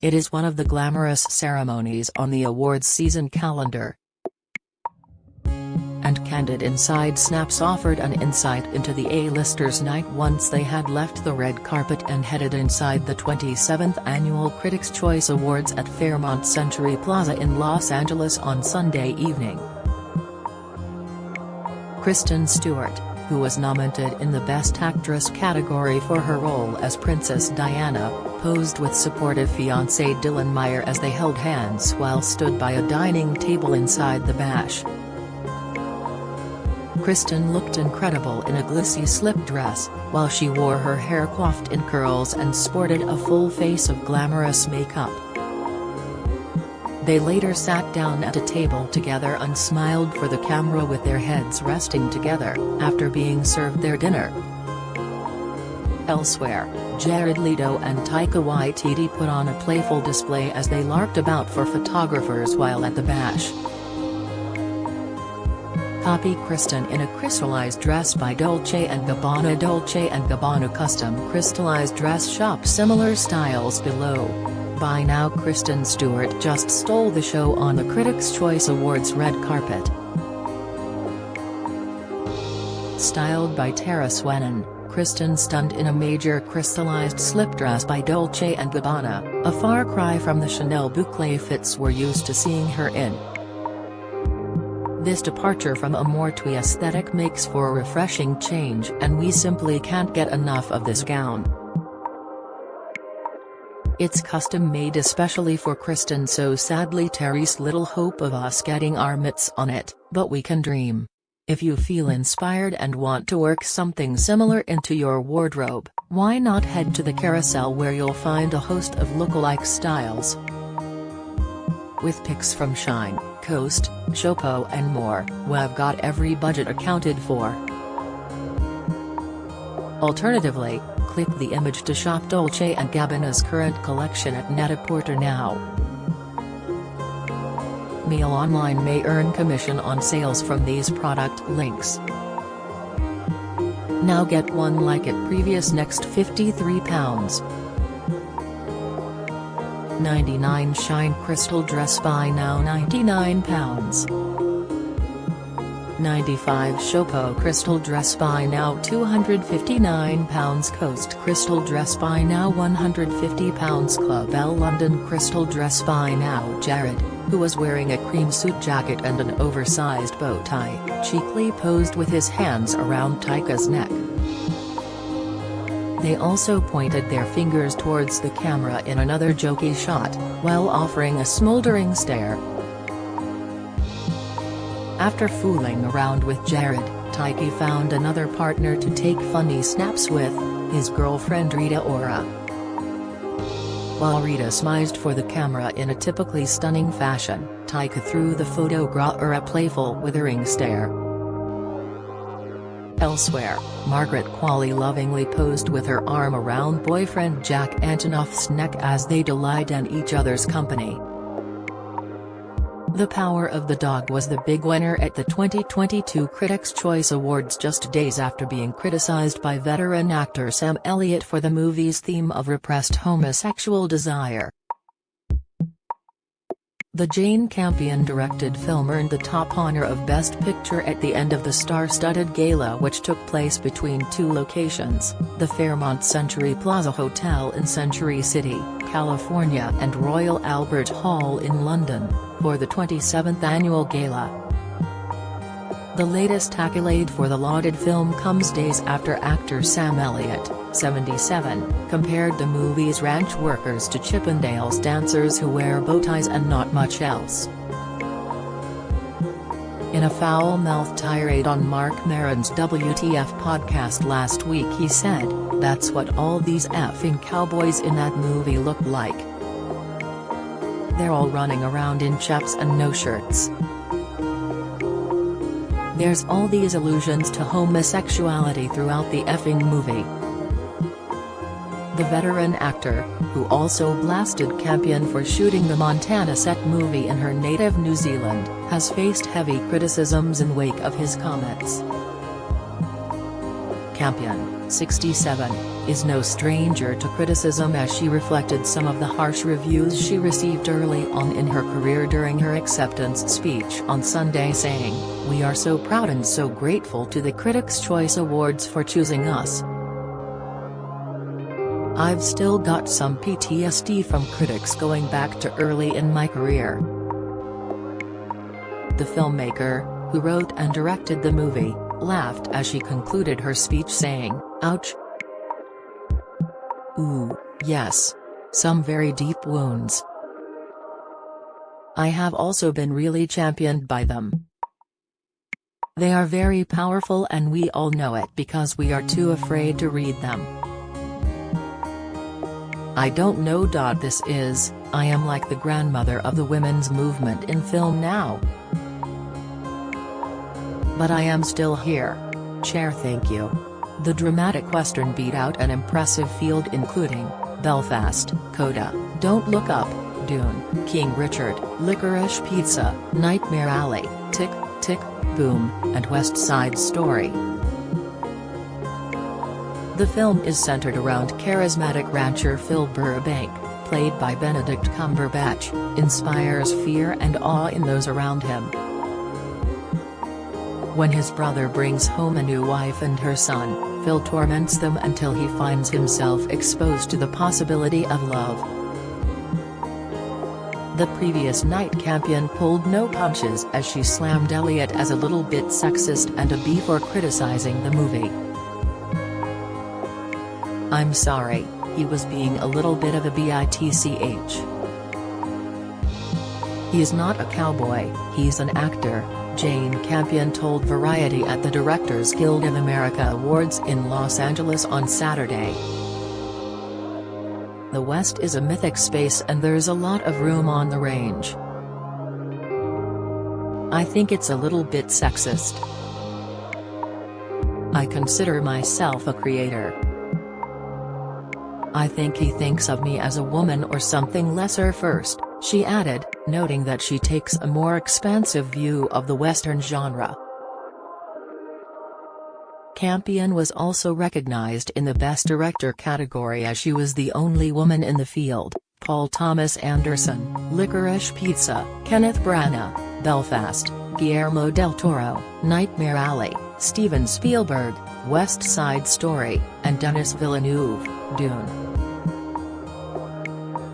It is one of the glamorous ceremonies on the awards season calendar. And candid inside snaps offered an insight into the A-listers' night once they had left the red carpet and headed inside the 27th Annual Critics' Choice Awards at Fairmont Century Plaza in Los Angeles on Sunday evening. Kristen Stewart, who was nominated in the Best Actress category for her role as Princess Diana, posed with supportive fiancé Dylan Meyer as they held hands while stood by a dining table inside the bash. Kristen looked incredible in a glissy slip dress, while she wore her hair coiffed in curls and sported a full face of glamorous makeup. They later sat down at a table together and smiled for the camera with their heads resting together, after being served their dinner. Elsewhere, Jared Leto and Taika Waititi put on a playful display as they larked about for photographers while at the bash. Copy Kristen in a crystallized dress by Dolce & Gabbana. Dolce & Gabbana custom crystallized dress shop similar styles below. By now Kristen Stewart just stole the show on the Critics' Choice Awards red carpet. Styled by Tara Swennen, Kristen stunned in a major crystallized slip dress by Dolce & Gabbana, a far cry from the Chanel boucle fits we're used to seeing her in. This departure from a more twee aesthetic makes for a refreshing change, and we simply can't get enough of this gown. It's custom made especially for Kristen, so sadly Terry's little hope of us getting our mitts on it, but we can dream. If you feel inspired and want to work something similar into your wardrobe, why not head to the carousel where you'll find a host of lookalike styles. With pics from Shine, Coast, Showpo and more, we've got every budget accounted for. Alternatively, click the image to shop Dolce & Gabbana's current collection at Net-a-Porter now. Mail Online may earn commission on sales from these product links. Now get one like it previous next £53. 99 Shine Crystal Dress buy now £99. 95 Showpo Crystal Dress buy now £259. Coast Crystal Dress buy now £150. Club L London Crystal Dress buy now. Jared, who was wearing a cream suit jacket and an oversized bow tie, cheekily posed with his hands around Taika's neck. They also pointed their fingers towards the camera in another jokey shot, while offering a smoldering stare. After fooling around with Jared, Taika found another partner to take funny snaps with, his girlfriend Rita Ora. While Rita smiled for the camera in a typically stunning fashion, Taika threw the photographer a playful withering stare. Elsewhere, Margaret Qualley lovingly posed with her arm around boyfriend Jack Antonoff's neck as they delight in each other's company. The Power of the Dog was the big winner at the 2022 Critics' Choice Awards just days after being criticized by veteran actor Sam Elliott for the movie's theme of repressed homosexual desire. The Jane Campion-directed film earned the top honor of Best Picture at the end of the star-studded gala, which took place between two locations, the Fairmont Century Plaza Hotel in Century City, California and Royal Albert Hall in London, for the 27th annual gala. The latest accolade for the lauded film comes days after actor Sam Elliott, 77, compared the movie's ranch workers to Chippendales dancers who wear bow ties and not much else. In a foul-mouthed tirade on Marc Maron's WTF podcast last week, he said, "That's what all these effing cowboys in that movie look like. They're all running around in chaps and no shirts. There's all these allusions to homosexuality throughout the effing movie." The veteran actor, who also blasted Campion for shooting the Montana set movie in her native New Zealand, has faced heavy criticisms in wake of his comments. Campion, 67, is no stranger to criticism as she reflected some of the harsh reviews she received early on in her career during her acceptance speech on Sunday, saying, "We are so proud and so grateful to the Critics' Choice Awards for choosing us. I've still got some PTSD from critics going back to early in my career." The filmmaker, who wrote and directed the movie, laughed as she concluded her speech saying, "Ouch. Ooh, yes. Some very deep wounds. I have also been really championed by them. They are very powerful and we all know it because we are too afraid to read them. I don't know. This is, I am like the grandmother of the women's movement in film now. But I am still here. Chair, thank you." The dramatic western beat out an impressive field including Belfast, Coda, Don't Look Up, Dune, King Richard, Licorice Pizza, Nightmare Alley, Tick, Tick, Boom, and West Side Story. The film is centered around charismatic rancher Phil Burbank, played by Benedict Cumberbatch, inspires fear and awe in those around him. When his brother brings home a new wife and her son, Phil torments them until he finds himself exposed to the possibility of love. The previous night Campion pulled no punches as she slammed Elliot as a little bit sexist and a B for criticizing the movie. "I'm sorry, he was being a little bit of a bitch. He's not a cowboy, he's an actor," Jane Campion told Variety at the Directors Guild of America Awards in Los Angeles on Saturday. "The West is a mythic space and there's a lot of room on the range. I think it's a little bit sexist. I consider myself a creator. I think he thinks of me as a woman or something lesser first," she added, noting that she takes a more expansive view of the Western genre. Campion was also recognized in the Best Director category as she was the only woman in the field. Paul Thomas Anderson, Licorice Pizza, Kenneth Branagh, Belfast, Guillermo del Toro, Nightmare Alley, Steven Spielberg, West Side Story, and Denis Villeneuve, Dune.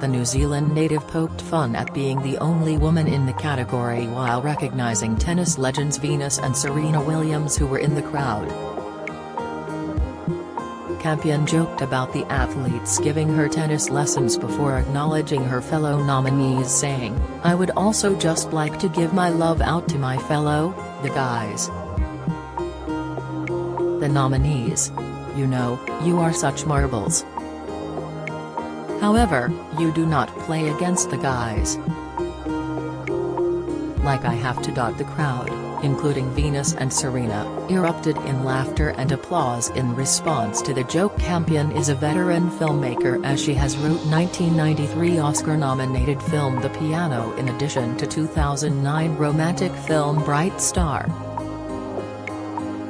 The New Zealand native poked fun at being the only woman in the category while recognizing tennis legends Venus and Serena Williams who were in the crowd. Campion joked about the athletes giving her tennis lessons before acknowledging her fellow nominees, saying, "I would also just like to give my love out to my the guys. The nominees. You know, you are such marbles. However, you do not play against the guys. Like I have to." The crowd, including Venus and Serena, erupted in laughter and applause in response to the joke. Campion is a veteran filmmaker as she has wrote 1993 Oscar-nominated film The Piano in addition to 2009 romantic film Bright Star.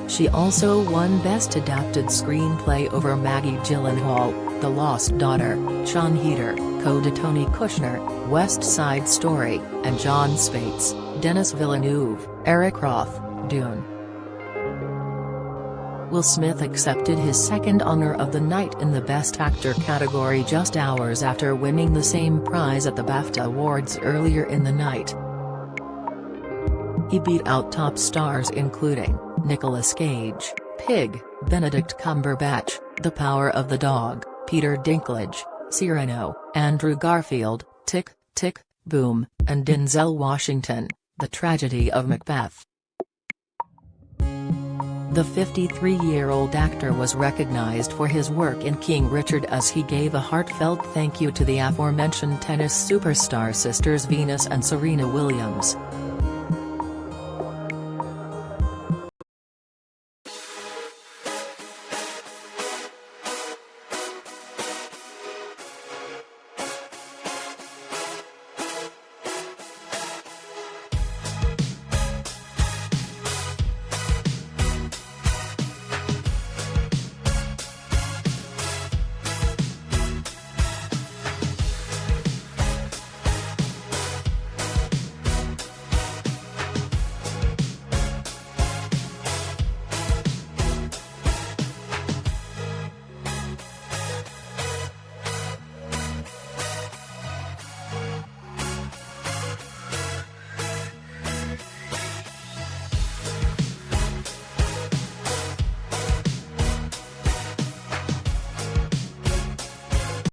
She also won Best Adapted Screenplay over Maggie Gyllenhaal, The Lost Daughter, Sean Heder, Coda Tony Kushner, West Side Story, and John Spates, Denis Villeneuve, Eric Roth, Dune. Will Smith accepted his second honor of the night in the Best Actor category just hours after winning the same prize at the BAFTA Awards earlier in the night. He beat out top stars including Nicolas Cage, Pig, Benedict Cumberbatch, The Power of the Dog, Peter Dinklage, Cyrano, Andrew Garfield, Tick, Tick, Boom, and Denzel Washington, The Tragedy of Macbeth. The 53-year-old actor was recognized for his work in King Richard as he gave a heartfelt thank you to the aforementioned tennis superstar sisters Venus and Serena Williams.